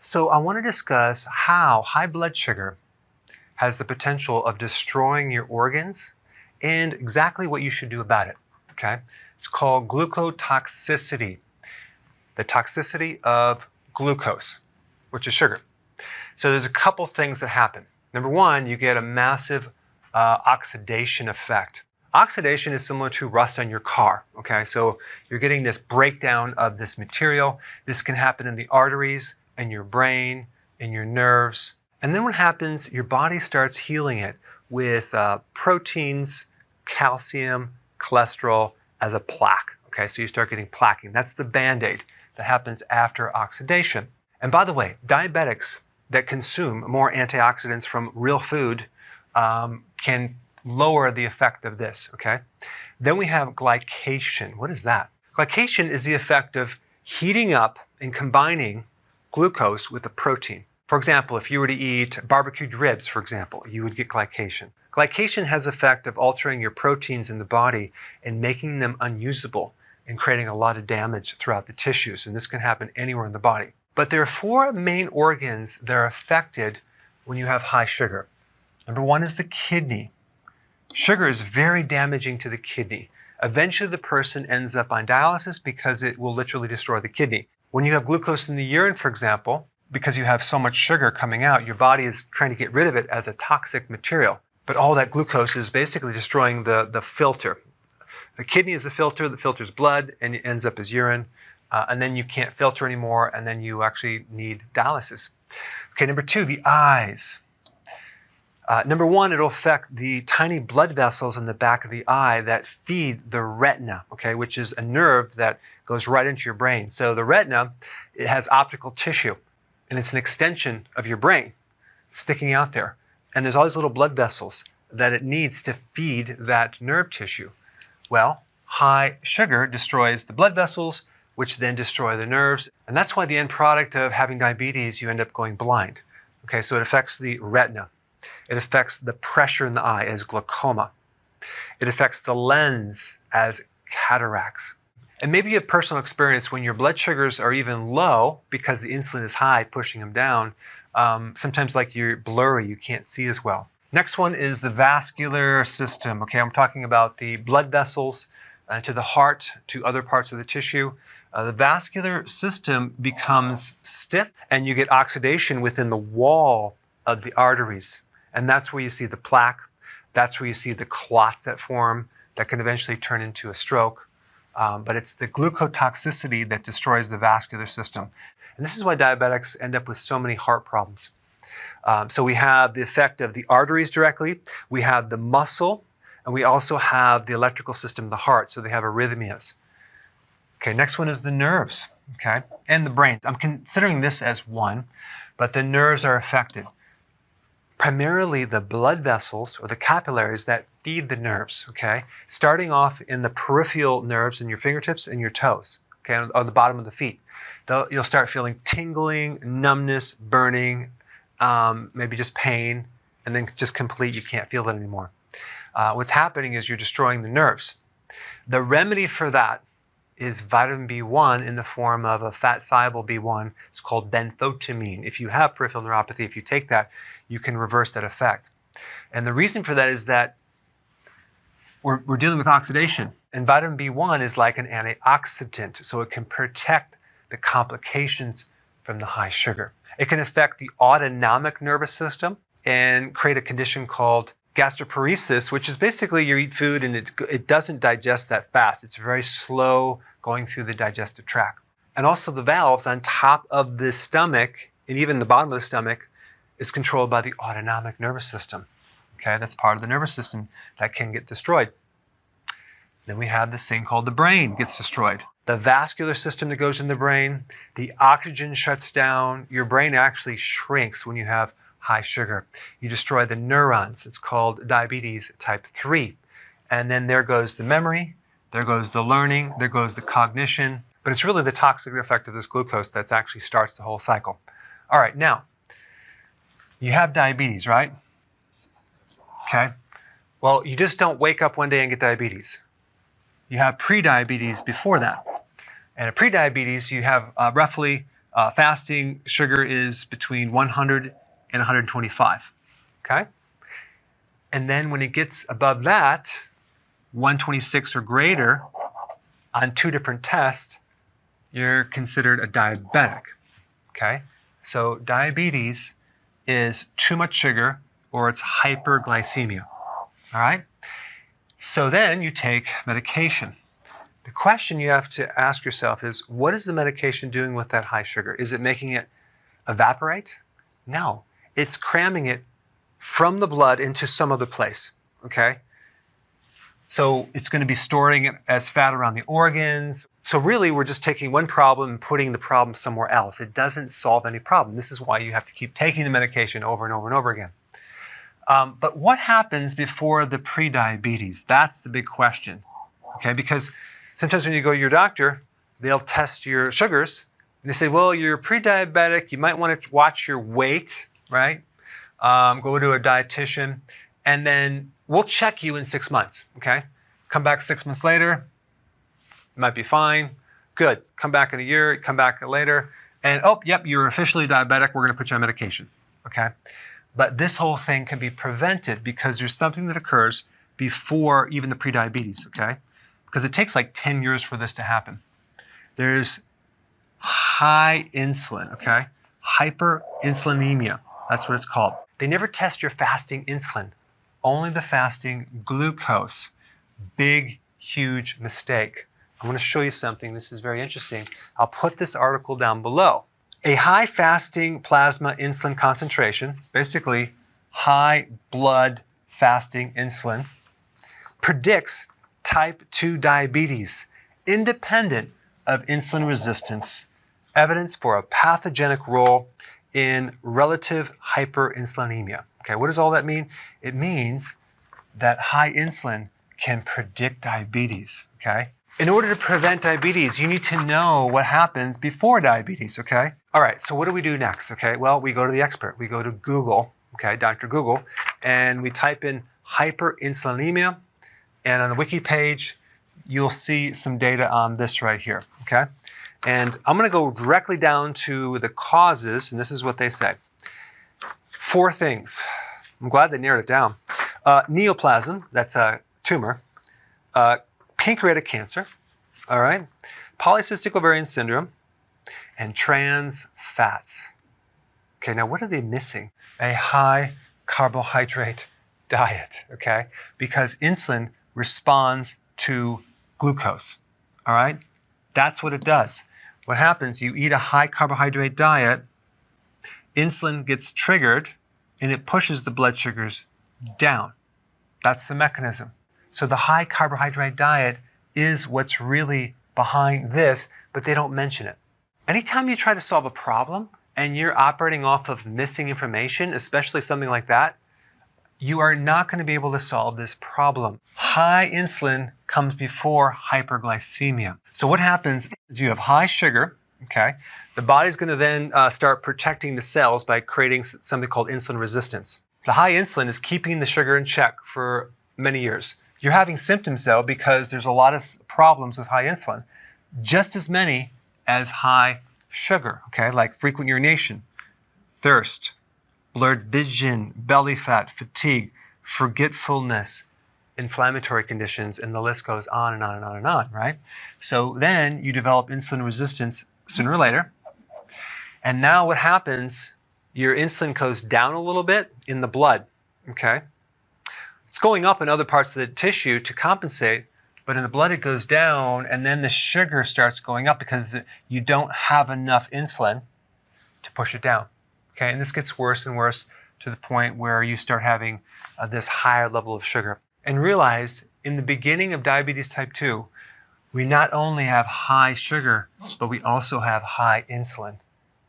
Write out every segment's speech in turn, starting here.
So I want to discuss how high blood sugar has the potential of destroying your organs and exactly what you should do about it, okay? It's called glucotoxicity, the toxicity of glucose, which is sugar. So there's a couple things that happen. Number one, you get a massive oxidation effect. Oxidation is similar to rust on your car, okay? So you're getting this breakdown of this material. This can happen in the arteries, in your brain, in your nerves. And then what happens, your body starts healing it with proteins, calcium, cholesterol as a plaque, okay? So you start getting plaquing. That's the Band-Aid that happens after oxidation. And by the way, diabetics that consume more antioxidants from real food can lower the effect of this, okay? Then we have glycation. What is that? Glycation is the effect of heating up and combining glucose with a protein. For example, if you were to eat barbecued ribs, for example, you would get glycation. Glycation has the effect of altering your proteins in the body and making them unusable and creating a lot of damage throughout the tissues. And this can happen anywhere in the body. But there are four main organs that are affected when you have high sugar. Number one is the kidney. Sugar is very damaging to the kidney. Eventually, the person ends up on dialysis because it will literally destroy the kidney. When you have glucose in the urine, for example, because you have so much sugar coming out, your body is trying to get rid of it as a toxic material. But all that glucose is basically destroying the filter. The kidney is the filter that filters blood and it ends up as urine. And then you can't filter anymore, and then you actually need dialysis. Okay, number two, the eyes. Number one, it'll affect the tiny blood vessels in the back of the eye that feed the retina, okay, which is a nerve that goes right into your brain. So the retina, it has optical tissue, and it's an extension of your brain sticking out there. And there's all these little blood vessels that it needs to feed that nerve tissue. Well, high sugar destroys the blood vessels, which then destroy the nerves. And that's why the end product of having diabetes, you end up going blind. Okay, so it affects the retina. It affects the pressure in the eye as glaucoma. It affects the lens as cataracts. And maybe you have personal experience when your blood sugars are even low because the insulin is high, pushing them down. Sometimes like you're blurry, you can't see as well. Next one is the vascular system. Okay, I'm talking about the blood vessels to the heart, to other parts of the tissue. The vascular system becomes stiff and you get oxidation within the wall of the arteries. And that's where you see the plaque. That's where you see the clots that form that can eventually turn into a stroke. But it's the glucotoxicity that destroys the vascular system. And this is why diabetics end up with so many heart problems. So we have the effect of the arteries directly. We have the muscle. And we also have the electrical system of the heart. So they have arrhythmias. Okay, next one is the nerves, okay, and the brain. I'm considering this as one, but the nerves are affected. Primarily the blood vessels or the capillaries that feed the nerves, okay, starting off in the peripheral nerves in your fingertips and your toes, okay, on the bottom of the feet. You'll start feeling tingling, numbness, burning, maybe just pain, and then just complete, you can't feel it anymore. What's happening is you're destroying the nerves. The remedy for that is vitamin B1 in the form of a fat-soluble B1. It's called benfotiamine. If you have peripheral neuropathy, if you take that, you can reverse that effect. And the reason for that is that we're dealing with oxidation. And vitamin B1 is like an antioxidant, so it can protect the complications from the high sugar. It can affect the autonomic nervous system and create a condition called gastroparesis, which is basically you eat food and it doesn't digest that fast. It's very slow going through the digestive tract. And also the valves on top of the stomach and even the bottom of the stomach is controlled by the autonomic nervous system. Okay, that's part of the nervous system that can get destroyed. Then we have this thing called the brain gets destroyed. The vascular system that goes in the brain, the oxygen shuts down. Your brain actually shrinks when you have high sugar. You destroy the neurons. It's called diabetes type 3. And then there goes the memory, there goes the learning, there goes the cognition. But it's really the toxic effect of this glucose that actually starts the whole cycle. All right, now, you have diabetes, right? Okay. Well, you just don't wake up one day and get diabetes. You have pre-diabetes before that. And at pre-diabetes, you have roughly Fasting sugar is between 100 and 125, okay? And then when it gets above that, 126 or greater, on 2 different tests, you're considered a diabetic, okay? So diabetes is too much sugar or it's hyperglycemia, all right? So then you take medication. The question you have to ask yourself is, what is the medication doing with that high sugar? Is it making it evaporate? No, it's cramming it from the blood into some other place, okay? So it's going to be storing it as fat around the organs. So really, we're just taking one problem and putting the problem somewhere else. It doesn't solve any problem. This is why you have to keep taking the medication over and over and over again. But what happens before the pre-diabetes? That's the big question, okay? Because sometimes when you go to your doctor, they'll test your sugars, and they say, well, you're pre-diabetic, you might want to watch your weight, right? Go to a dietitian, and then we'll check you in 6 months, okay? Come back 6 months later, might be fine, good. Come back in a year, come back later, and oh, yep, you're officially diabetic, we're gonna put you on medication, okay? But this whole thing can be prevented because there's something that occurs before even the pre-diabetes, okay? Because it takes like 10 years for this to happen. There's high insulin, okay? Hyperinsulinemia, that's what it's called. They never test your fasting insulin, only the fasting glucose. Big, huge mistake. I'm going to show you something. This is very interesting. I'll put this article down below. A high fasting plasma insulin concentration, basically high blood fasting insulin, predicts type 2 diabetes, independent of insulin resistance, evidence for a pathogenic role in relative hyperinsulinemia. Okay, what does all that mean? It means that high insulin can predict diabetes, okay? In order to prevent diabetes, you need to know what happens before diabetes, okay? All right, so what do we do next, okay? Well, we go to the expert. We go to Google, okay, Dr. Google, and we type in hyperinsulinemia, and on the wiki page, you'll see some data on this right here, okay? And I'm going to go directly down to the causes, and this is what they say. 4 things. I'm glad they narrowed it down. Neoplasm, that's a tumor. Pancreatic cancer, all right? Polycystic ovarian syndrome, and trans fats. Okay, now what are they missing? A high carbohydrate diet, okay? Because insulin responds to glucose, all right? That's what it does. What happens, you eat a high carbohydrate diet, insulin gets triggered, and it pushes the blood sugars down. That's the mechanism. So the high carbohydrate diet is what's really behind this, but they don't mention it. Anytime you try to solve a problem and you're operating off of missing information, especially something like that, you are not going to be able to solve this problem. High insulin comes before hyperglycemia. So what happens is you have high sugar, okay? The body's going to then start protecting the cells by creating something called insulin resistance. The high insulin is keeping the sugar in check for many years. You're having symptoms though because there's a lot of problems with high insulin, just as many as high sugar, okay? Like frequent urination, thirst, blurred vision, belly fat, fatigue, forgetfulness, inflammatory conditions, and the list goes on and on and on and on, right? So then you develop insulin resistance sooner or later. And now what happens, your insulin goes down a little bit in the blood, okay? It's going up in other parts of the tissue to compensate, but in the blood it goes down, and then the sugar starts going up because you don't have enough insulin to push it down, okay? And this gets worse and worse to the point where you start having this higher level of sugar. And realize, in the beginning of diabetes type 2, we not only have high sugar, but we also have high insulin.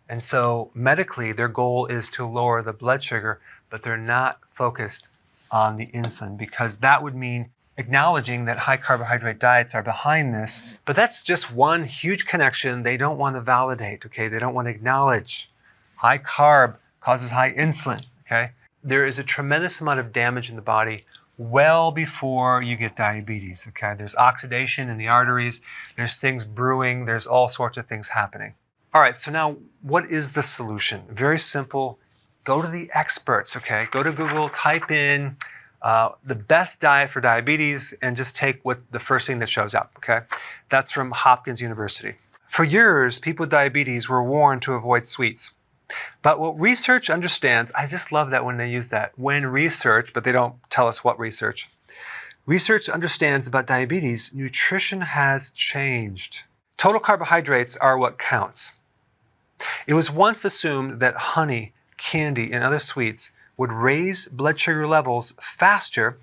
And so medically, their goal is to lower the blood sugar, but they're not focused on the insulin because that would mean acknowledging that high carbohydrate diets are behind this. But that's just one huge connection they don't want to validate, okay? They don't want to acknowledge. High carb causes high insulin, okay? There is a tremendous amount of damage in the body well before you get diabetes, okay? There's oxidation in the arteries, there's things brewing, there's all sorts of things happening. All right, so now what is the solution? Very simple. Go to the experts, okay? Go to Google, type in the best diet for diabetes, and just take the first thing that shows up, okay? That's from Hopkins University. For years, people with diabetes were warned to avoid sweets. But what research understands, I just love that when they use that, when research, but they don't tell us what research. Research understands about diabetes, nutrition has changed. Total carbohydrates are what counts. It was once assumed that honey, candy, and other sweets would raise blood sugar levels faster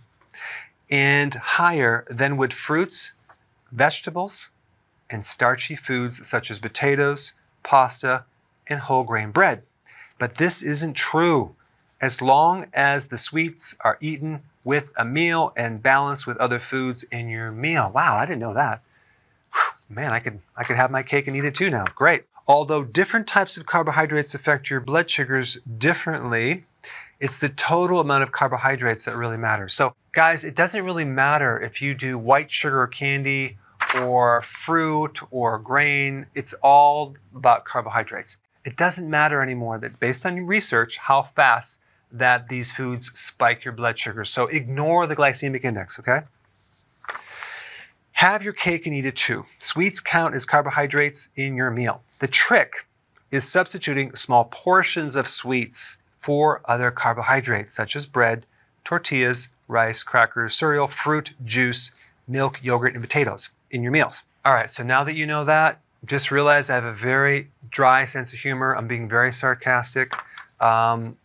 and higher than would fruits, vegetables, and starchy foods such as potatoes, pasta, and whole grain bread. But this isn't true. As long as the sweets are eaten with a meal and balanced with other foods in your meal. Wow, I didn't know that. Whew, man, I could have my cake and eat it too now. Great. Although different types of carbohydrates affect your blood sugars differently, it's the total amount of carbohydrates that really matters. So guys, it doesn't really matter if you do white sugar candy or fruit or grain. It's all about carbohydrates. It doesn't matter anymore that based on your research how fast that these foods spike your blood sugar. So ignore the glycemic index, okay? Have your cake and eat it too. Sweets count as carbohydrates in your meal. The trick is substituting small portions of sweets for other carbohydrates such as bread, tortillas, rice, crackers, cereal, fruit, juice, milk, yogurt, and potatoes in your meals. All right, so now that you know that, just realize I have a very dry sense of humor. I'm being very sarcastic.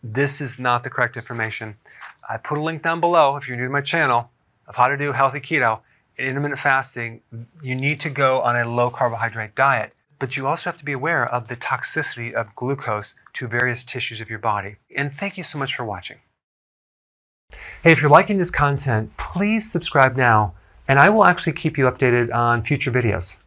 This is not the correct information. I put a link down below if you're new to my channel of how to do healthy keto and intermittent fasting. You need to go on a low carbohydrate diet, but you also have to be aware of the toxicity of glucose to various tissues of your body. And thank you so much for watching. Hey, if you're liking this content, please subscribe now, and I will actually keep you updated on future videos.